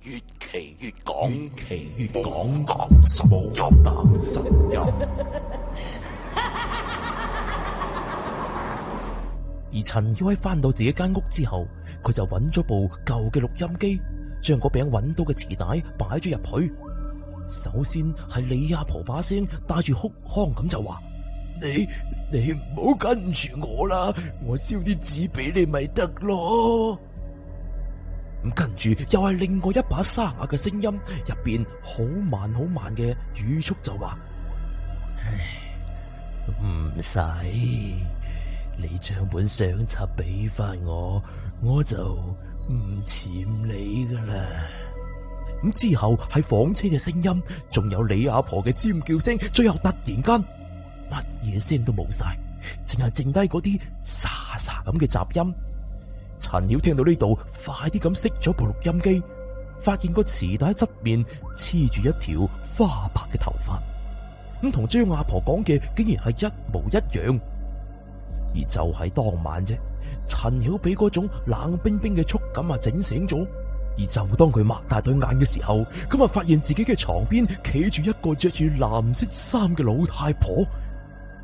越奇越講，越奇越講，講神音，講神音。而陳曉喺翻到自己間屋之後，佢就揾咗部舊嘅錄音機，將嗰餅揾到嘅磁帶擺咗入去。首先係李阿婆把聲帶住哭腔咁就話：你唔好跟住我啦，我燒啲紙俾你咪得咯。咁跟住又係另外一把沙啞嘅聲音，入邊好慢嘅語速就話：唔使，你將本相冊俾翻我就唔纏你噶啦。咁之後係房車嘅聲音，仲有李阿婆嘅尖叫聲，最後突然間乜嘢聲都冇晒，淨係剩低嗰啲沙沙咁嘅雜音。陳曉聽到呢度，快啲咁熄咗部錄音機，發現個磁帶側面黐住一條花白嘅頭髮，咁同張阿婆講嘅竟然係一模一樣。而就喺當晚啫，陳曉俾嗰種冷冰冰嘅觸感整醒咗。而就當佢擘大對眼嘅時候，咁發現自己嘅床邊企住一個着住藍色衫嘅老太婆。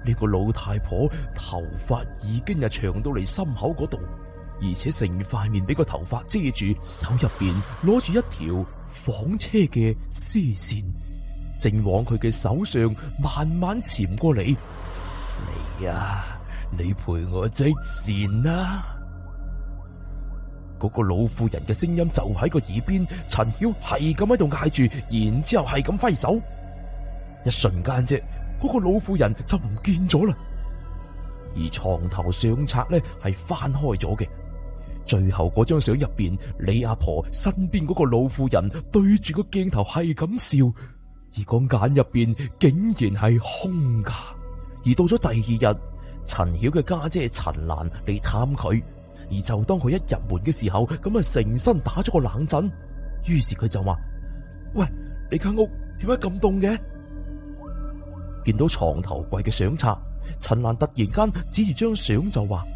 呢個老太婆頭髮已經長到嚟心口嗰度，而且成塊面俾個頭髮遮住，手入邊攞住一條紡車嘅絲線，正往佢嘅手上慢慢潛過嚟。嚟啊，你陪我織線啦！嗰個老婦人嘅聲音就喺個耳邊，陳曉係咁喺度嗌住，然之後係咁揮手，一瞬間啫，嗰個老婦人就唔見咗啦。而床頭相冊咧係翻開咗嘅，最後嗰張相入邊，李阿婆身邊嗰個老婦人對住個鏡頭係咁笑，而個眼入邊竟然係空噶。而到咗第二日，陳曉嘅家姐陳蘭嚟探佢。而就當佢一入門嘅時候，咁成身打咗個冷震，於是佢就話：喂，你間屋點解咁凍嘅？見到床頭櫃嘅相冊，陳蘭突然間指住張相就話：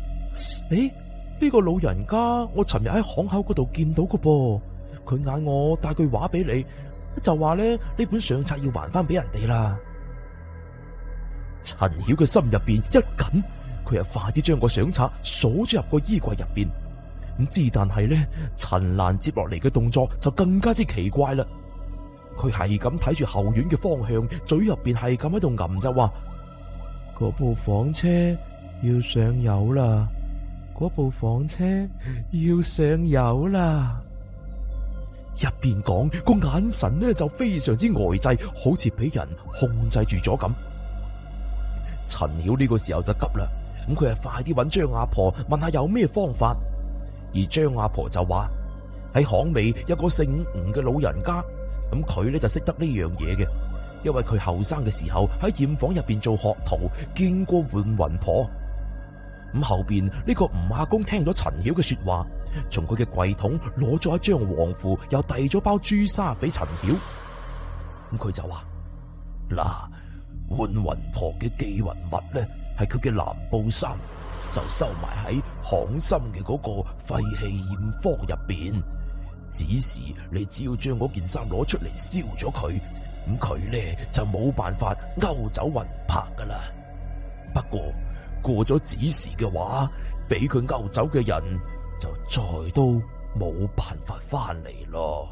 呢個老人家我尋日喺巷口嗰度見到嘅噃，佢嗌我帶句話俾你，就話咧呢本相冊要還翻俾人哋啦。陳曉嘅心入邊一緊。佢又快啲將個相冊鎖咗入個衣櫃入邊，但係咧，陳蘭接落嚟嘅動作就更加之奇怪啦。佢係咁睇住後院嘅方向，嘴入邊係咁喺度吟就話：嗰部房車要上油啦，嗰部房車要上油啦。一邊講，個眼神咧就非常之呆滯，好似俾人控制住咗咁。陳曉呢個時候就急啦。咁佢係快啲揾張阿婆問下有咩方法，而張阿婆就話喺巷尾有個姓吳嘅老人家，咁佢咧就識得呢樣嘢嘅，因為佢後生嘅時候喺驗房入邊做學徒，見過換魂婆。咁後邊呢個吳阿公聽咗陳曉嘅說話，從佢嘅櫃桶攞咗一張黃符，又遞咗包朱砂俾陳曉。咁佢就話：嗱，換魂婆嘅寄魂物咧，係佢嘅藍布衫，就收埋喺巷心嘅嗰個廢棄驗坊入邊。只是你只要將嗰件衫攞出嚟燒咗佢，咁佢咧就冇辦法勾走魂魄噶啦。不過過咗子時嘅話，俾佢勾走嘅人就再都冇辦法翻嚟咯。